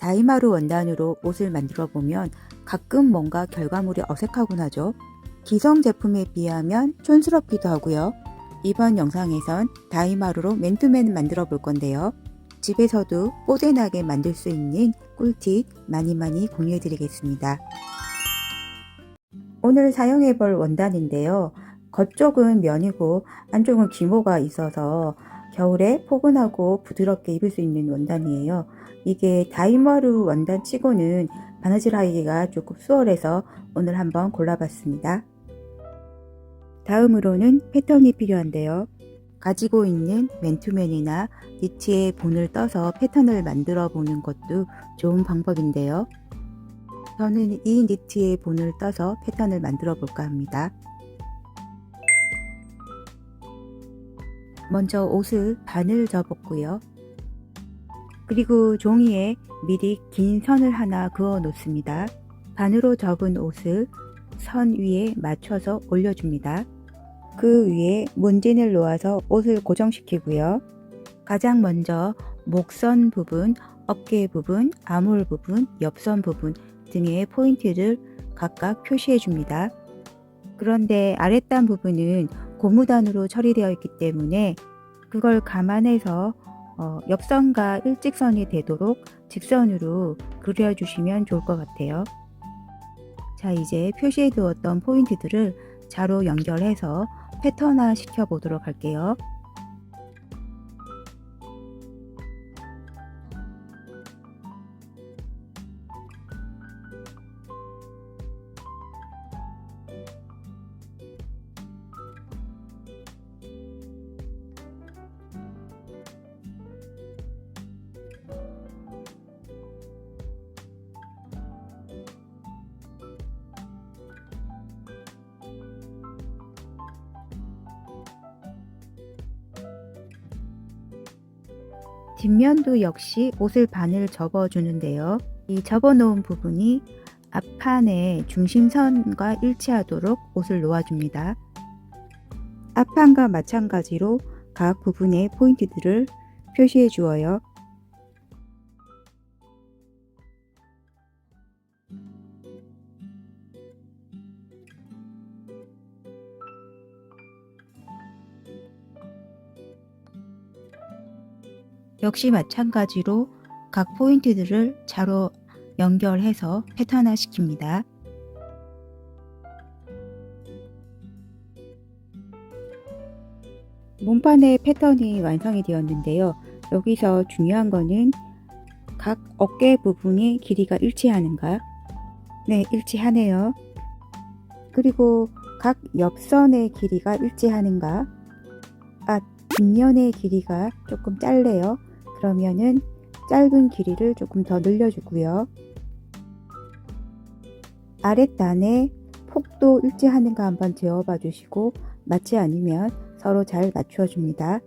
다이마루 원단으로 옷을 만들어 보면 가끔 뭔가 결과물이 어색하곤 하죠. 기성 제품에 비하면 촌스럽기도 하고요. 이번 영상에선 다이마루로 맨투맨 만들어 볼 건데요. 집에서도 뽀대나게 만들 수 있는 꿀팁 많이 공유해 드리겠습니다. 오늘 사용해 볼 원단인데요. 겉쪽은 면이고 안쪽은 기모가 있어서 겨울에 포근하고 부드럽게 입을 수 있는 원단이에요. 이게 다이마루 원단 치고는 바느질 하기가 조금 수월해서 오늘 한번 골라봤습니다. 다음으로는 패턴이 필요한데요. 가지고 있는 맨투맨이나 니트에 본을 떠서 패턴을 만들어 보는 것도 좋은 방법인데요. 저는 이 니트에 본을 떠서 패턴을 만들어 볼까 합니다. 먼저 옷을 반을 접었고요. 그리고 종이에 미리 긴 선을 하나 그어 놓습니다. 반으로 접은 옷을 선 위에 맞춰서 올려줍니다. 그 위에 문진을 놓아서 옷을 고정시키고요. 가장 먼저 목선 부분, 어깨 부분, 아몰 부분, 옆선 부분 등의 포인트를 각각 표시해 줍니다. 그런데 아랫단 부분은 고무단으로 처리되어 있기 때문에 그걸 감안해서 옆선과 일직선이 되도록 직선으로 그려주시면 좋을 것 같아요. 자, 이제 표시해 두었던 포인트들을 자로 연결해서 패턴화 시켜 보도록 할게요. 뒷면도 역시 옷을 반을 접어 주는데요. 이 접어 놓은 부분이 앞판의 중심선과 일치하도록 옷을 놓아 줍니다. 앞판과 마찬가지로 각 부분의 포인트들을 표시해 주어요. 역시 마찬가지로 각 포인트들을 자로 연결해서 패턴화 시킵니다. 몸판의 패턴이 완성이 되었는데요. 여기서 중요한 거는 각 어깨 부분의 길이가 일치하는가? 네, 일치하네요. 그리고 각 옆선의 길이가 일치하는가? 뒷면의 길이가 조금 짧네요. 그러면은 짧은 길이를 조금 더 늘려주고요. 아랫단의 폭도 일치하는가 한번 재어봐 주시고 맞지 않으면 서로 잘 맞춰 줍니다.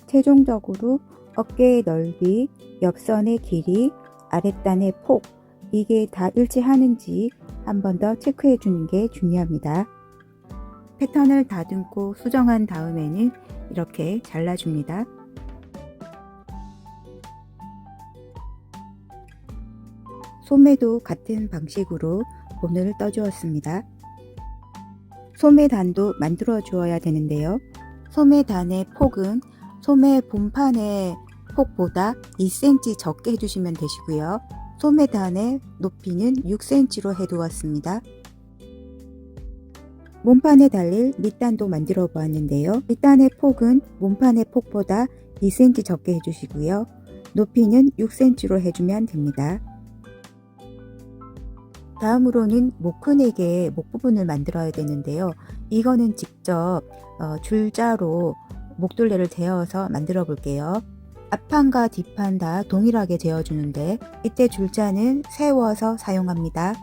최종적으로 어깨의 넓이, 옆선의 길이, 아랫단의 폭 이게 다 일치하는지 한 번 더 체크해 주는 게 중요합니다. 패턴을 다듬고 수정한 다음에는 이렇게 잘라줍니다. 소매도 같은 방식으로 본을 떠주었습니다. 소매단도 만들어 주어야 되는데요. 소매단의 폭은 소매 본판의 폭보다 2cm 적게 해주시면 되시고요. 소매단의 높이는 6cm로 해두었습니다. 몸판에 달릴 밑단도 만들어 보았는데요. 밑단의 폭은 몸판의 폭보다 2cm 적게 해주시고요. 높이는 6cm로 해주면 됩니다. 다음으로는 목큰에게 목 부분을 만들어야 되는데요. 이거는 직접 줄자로 목둘레를 대어서 만들어 볼게요. 앞판과 뒷판 다 동일하게 재어주는데 이때 줄자는 세워서 사용합니다.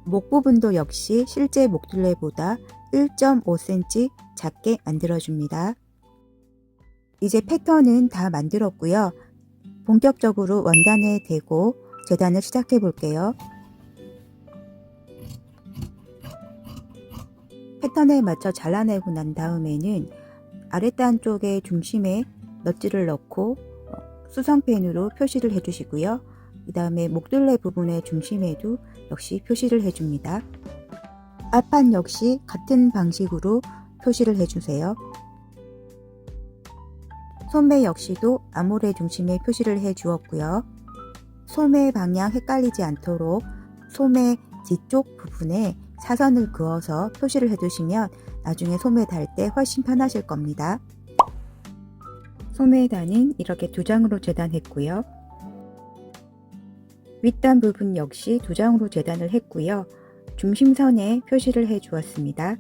목 부분도 역시 실제 목둘레보다 1.5cm 작게 만들어줍니다. 이제 패턴은 다 만들었고요. 본격적으로 원단에 대고 재단을 시작해 볼게요. 패턴에 맞춰 잘라내고 난 다음에는 아랫단 쪽의 중심에 넛지를 넣고 수성펜으로 표시를 해주시고요. 그 다음에 목둘레 부분의 중심에도 역시 표시를 해줍니다. 앞판 역시 같은 방식으로 표시를 해주세요. 소매 역시도 아몰의 중심에 표시를 해 주었고요. 소매 방향 헷갈리지 않도록 소매 뒤쪽 부분에 사선을 그어서 표시를 해두시면 나중에 소매 달 때 훨씬 편하실 겁니다. 소매 단은 이렇게 2장으로 재단했고요. 윗단 부분 역시 2장으로 재단을 했고요. 중심선에 표시를 해 주었습니다.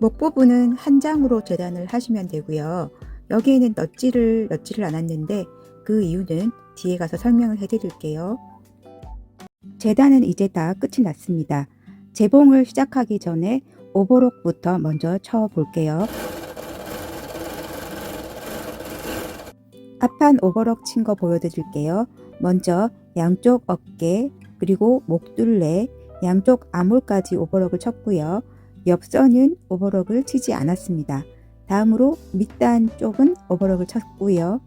목 부분은 한 장으로 재단을 하시면 되고요. 여기에는 넣지를 않았는데 그 이유는 뒤에 가서 설명을 해 드릴게요. 재단은 이제 다 끝이 났습니다. 재봉을 시작하기 전에 오버록부터 먼저 쳐 볼게요. 앞판 오버록 친 거 보여드릴게요. 먼저 양쪽 어깨 그리고 목둘레 양쪽 아몰까지 오버록을 쳤고요. 옆선은 오버록을 치지 않았습니다. 다음으로 밑단 쪽은 오버록을 쳤고요.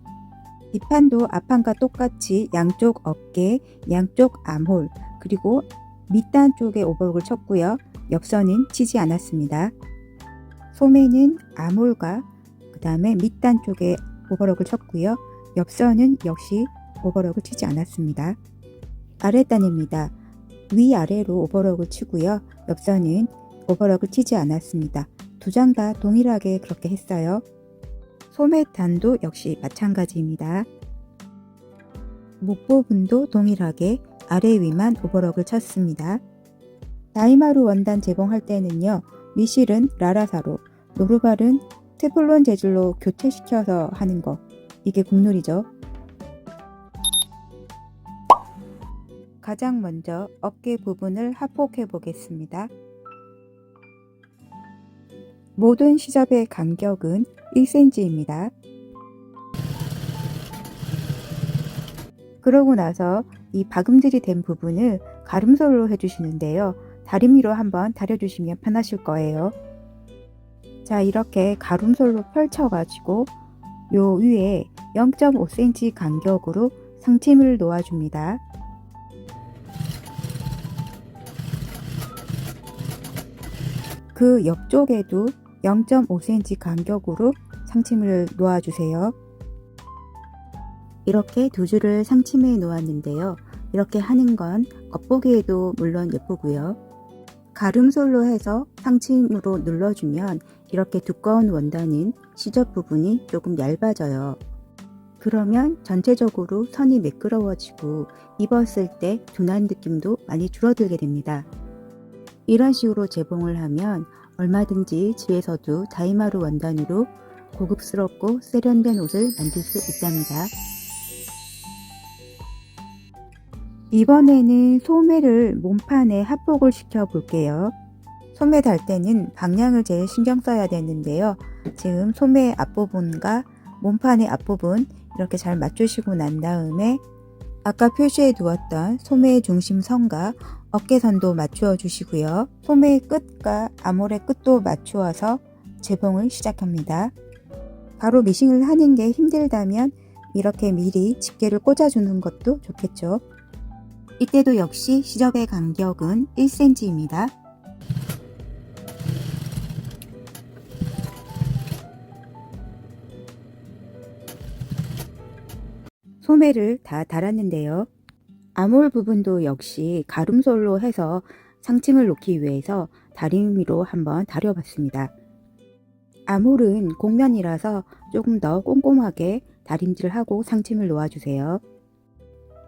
뒷판도 앞판과 똑같이 양쪽 어깨, 양쪽 암홀, 그리고 밑단 쪽에 오버록을 쳤고요. 옆선은 치지 않았습니다. 소매는 암홀과 그 다음에 밑단 쪽에 오버록을 쳤고요. 옆선은 역시 오버록을 치지 않았습니다. 아랫단입니다. 위아래로 오버록을 치고요. 옆선은 오버록을 치지 않았습니다. 2장 다 동일하게 그렇게 했어요. 소매단도 역시 마찬가지입니다. 목 부분도 동일하게 아래 위만 오버록을 쳤습니다. 다이마루 원단 재봉할 때는요. 미실은 라라사로, 노루발은 테플론 재질로 교체시켜서 하는 거, 이게 국룰이죠. 가장 먼저 어깨 부분을 합폭해 보겠습니다. 모든 시접의 간격은 1cm입니다. 그러고 나서 이 박음질이 된 부분을 가름솔로 해주시는데요. 다리미로 한번 다려주시면 편하실 거예요. 자, 이렇게 가름솔로 펼쳐가지고 요 위에 0.5cm 간격으로 상침을 놓아줍니다. 그 옆쪽에도 0.5cm 간격으로 상침을 놓아주세요. 이렇게 2줄을 상침해 놓았는데요. 이렇게 하는 건 겉보기에도 물론 예쁘고요. 가름솔로 해서 상침으로 눌러주면 이렇게 두꺼운 원단은 시접 부분이 조금 얇아져요. 그러면 전체적으로 선이 매끄러워지고 입었을 때 둔한 느낌도 많이 줄어들게 됩니다. 이런 식으로 재봉을 하면 얼마든지 집에서도 다이마루 원단으로 고급스럽고 세련된 옷을 만들 수 있답니다. 이번에는 소매를 몸판에 합복을 시켜 볼게요. 소매 달 때는 방향을 제일 신경 써야 되는데요. 지금 소매 앞부분과 몸판의 앞부분 이렇게 잘 맞추시고 난 다음에 아까 표시해 두었던 소매의 중심선과 어깨선도 맞추어 주시고요. 소매의 끝과 아몰의 끝도 맞추어서 재봉을 시작합니다. 바로 미싱을 하는 게 힘들다면 이렇게 미리 집게를 꽂아주는 것도 좋겠죠. 이때도 역시 시접의 간격은 1cm입니다. 소매를 다 달았는데요. 아몰 부분도 역시 가름솔로 해서 상침을 놓기 위해서 다리미로 한번 다려봤습니다. 아몰은 곡면이라서 조금 더 꼼꼼하게 다림질을 하고 상침을 놓아주세요.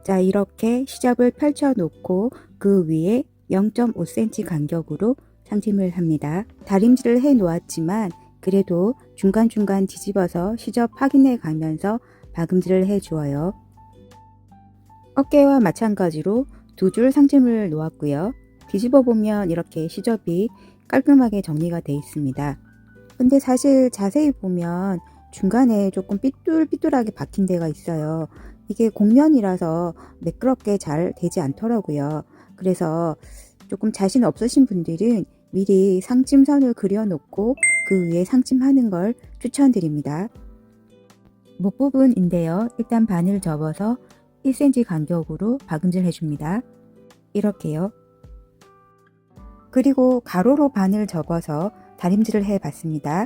자, 이렇게 시접을 펼쳐 놓고 그 위에 0.5cm 간격으로 상침을 합니다. 다림질을 해 놓았지만 그래도 중간중간 뒤집어서 시접 확인해 가면서 박음질을 해 주어요. 어깨와 마찬가지로 2줄 상침을 놓았고요. 뒤집어 보면 이렇게 시접이 깔끔하게 정리가 되어 있습니다. 근데 사실 자세히 보면 중간에 조금 삐뚤삐뚤하게 박힌 데가 있어요. 이게 곡면이라서 매끄럽게 잘 되지 않더라고요. 그래서 조금 자신 없으신 분들은 미리 상침선을 그려 놓고 그 위에 상침하는 걸 추천드립니다. 목 부분인데요. 일단 반을 접어서 1cm 간격으로 박음질 해줍니다. 이렇게요. 그리고 가로로 반을 접어서 다림질을 해 봤습니다.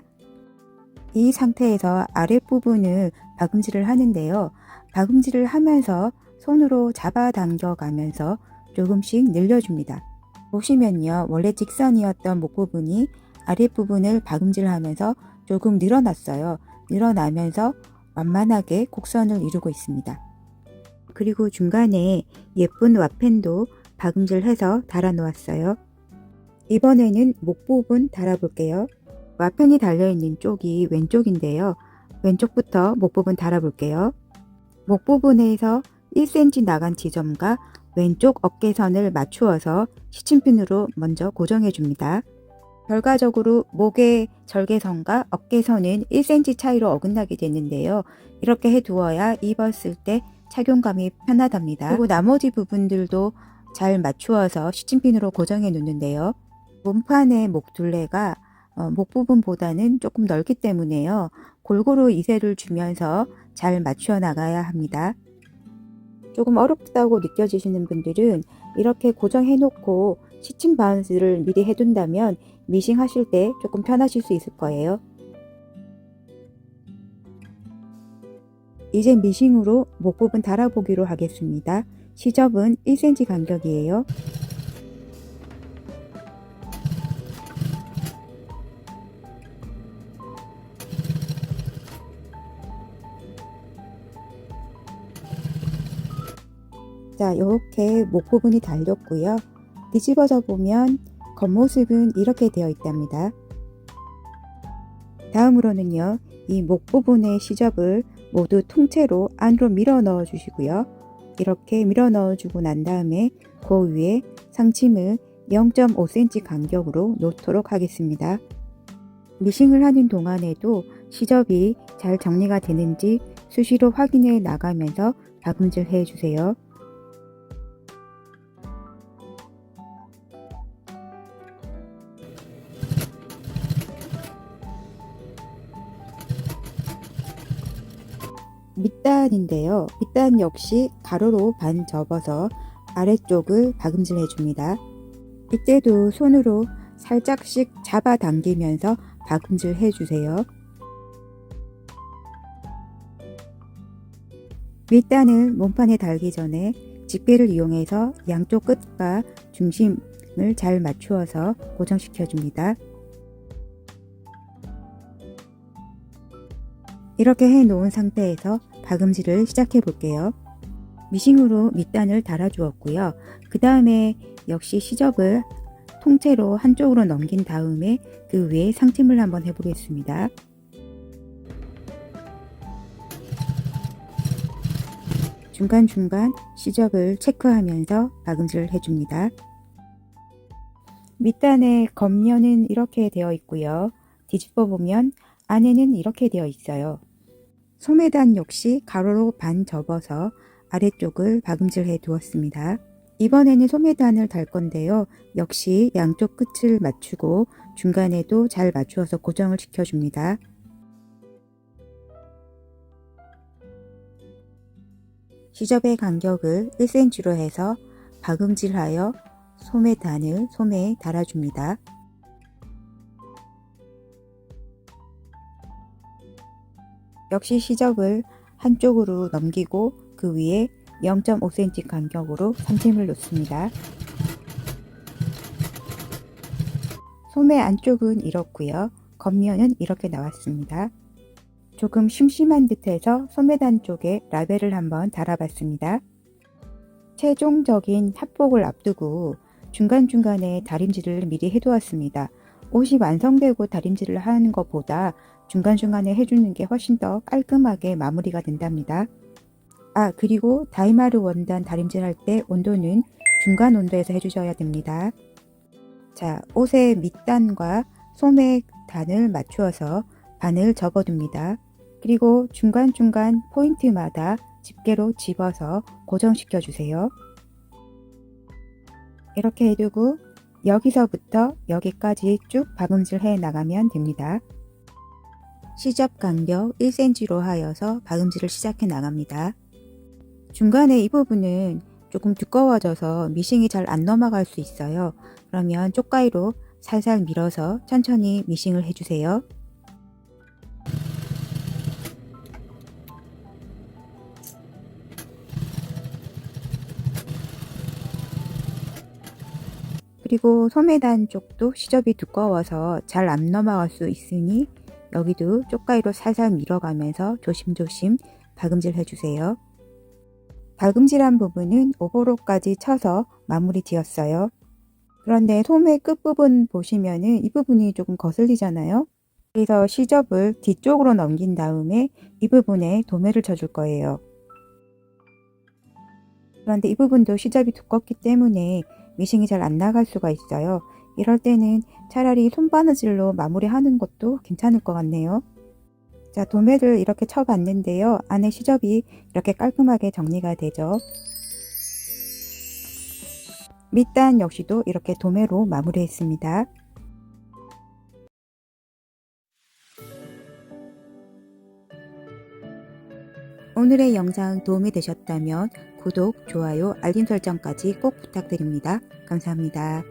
이 상태에서 아랫부분을 박음질을 하는데요. 박음질을 하면서 손으로 잡아당겨 가면서 조금씩 늘려줍니다. 보시면요. 원래 직선이었던 목 부분이 아랫부분을 박음질하면서 조금 늘어났어요. 늘어나면서 완만하게 곡선을 이루고 있습니다. 그리고 중간에 예쁜 와펜도 박음질해서 달아 놓았어요. 이번에는 목 부분 달아볼게요. 와펜이 달려있는 쪽이 왼쪽인데요. 왼쪽부터 목 부분 달아볼게요. 목 부분에서 1cm 나간 지점과 왼쪽 어깨선을 맞추어서 시침핀으로 먼저 고정해 줍니다. 결과적으로 목의 절개선과 어깨선은 1cm 차이로 어긋나게 되는데요. 이렇게 해두어야 입었을 때 착용감이 편하답니다. 그리고 나머지 부분들도 잘 맞추어서 시침핀으로 고정해 놓는데요. 몸판의 목 둘레가 목 부분보다는 조금 넓기 때문에요. 골고루 이세를 주면서 잘 맞추어 나가야 합니다. 조금 어렵다고 느껴지시는 분들은 이렇게 고정해 놓고 시침 바운스를 미리 해둔다면 미싱 하실 때 조금 편하실 수 있을 거예요. 이제 미싱으로 목 부분 달아보기로 하겠습니다. 시접은 1cm 간격이에요. 자, 이렇게 목 부분이 달렸고요. 뒤집어져 보면 겉모습은 이렇게 되어 있답니다. 다음으로는요, 이 목 부분의 시접을 모두 통째로 안으로 밀어 넣어 주시고요. 이렇게 밀어 넣어 주고 난 다음에 그 위에 상침을 0.5cm 간격으로 놓도록 하겠습니다. 미싱을 하는 동안에도 시접이 잘 정리가 되는지 수시로 확인해 나가면서 박음질 해 주세요. 밑단인데요. 밑단 역시 가로로 반 접어서 아래쪽을 박음질 해줍니다. 이때도 손으로 살짝씩 잡아당기면서 박음질 해주세요. 밑단을 몸판에 달기 전에 집게를 이용해서 양쪽 끝과 중심을 잘 맞추어서 고정시켜 줍니다. 이렇게 해 놓은 상태에서 박음질을 시작해 볼게요. 미싱으로 밑단을 달아 주었고요. 그 다음에 역시 시접을 통째로 한쪽으로 넘긴 다음에 그 위에 상침을 한번 해 보겠습니다. 중간중간 시접을 체크하면서 박음질을 해줍니다. 밑단의 겉면은 이렇게 되어 있고요. 뒤집어 보면 안에는 이렇게 되어 있어요. 소매단 역시 가로로 반 접어서 아래쪽을 박음질 해 두었습니다. 이번에는 소매단을 달 건데요. 역시 양쪽 끝을 맞추고 중간에도 잘 맞추어서 고정을 시켜줍니다. 시접의 간격을 1cm로 해서 박음질하여 소매단을 소매에 달아줍니다. 역시 시접을 한쪽으로 넘기고 그 위에 0.5cm 간격으로 상침을 놓습니다. 소매 안쪽은 이렇고요. 겉면은 이렇게 나왔습니다. 조금 심심한 듯해서 소매단 쪽에 라벨을 한번 달아봤습니다. 최종적인 합복을 앞두고 중간중간에 다림질을 미리 해두었습니다. 옷이 완성되고 다림질을 하는 것보다 중간중간에 해주는 게 훨씬 더 깔끔하게 마무리가 된답니다. 그리고 다이마르 원단 다림질 할 때 온도는 중간 온도에서 해주셔야 됩니다. 자, 옷의 밑단과 소매 단을 맞추어서 반을 접어둡니다. 그리고 중간중간 포인트마다 집게로 집어서 고정시켜 주세요. 이렇게 해두고 여기서부터 여기까지 쭉 박음질 해 나가면 됩니다. 시접 간격 1cm로 하여서 박음질을 시작해 나갑니다. 중간에 이 부분은 조금 두꺼워져서 미싱이 잘 안 넘어갈 수 있어요. 그러면 쪽가위로 살살 밀어서 천천히 미싱을 해주세요. 그리고 소매단 쪽도 시접이 두꺼워서 잘 안 넘어갈 수 있으니 여기도 쪽가위로 살살 밀어가면서 조심조심 박음질 해주세요. 박음질한 부분은 오버로까지 쳐서 마무리 지었어요. 그런데 소매 끝부분 보시면은 이 부분이 조금 거슬리잖아요. 그래서 시접을 뒤쪽으로 넘긴 다음에 이 부분에 도매를 쳐줄 거예요. 그런데 이 부분도 시접이 두껍기 때문에 미싱이 잘 안 나갈 수가 있어요. 이럴 때는 차라리 손바느질로 마무리하는 것도 괜찮을 것 같네요. 자, 도매를 이렇게 쳐봤는데요. 안에 시접이 이렇게 깔끔하게 정리가 되죠. 밑단 역시도 이렇게 도매로 마무리했습니다. 오늘의 영상 도움이 되셨다면 구독, 좋아요, 알림 설정까지 꼭 부탁드립니다. 감사합니다.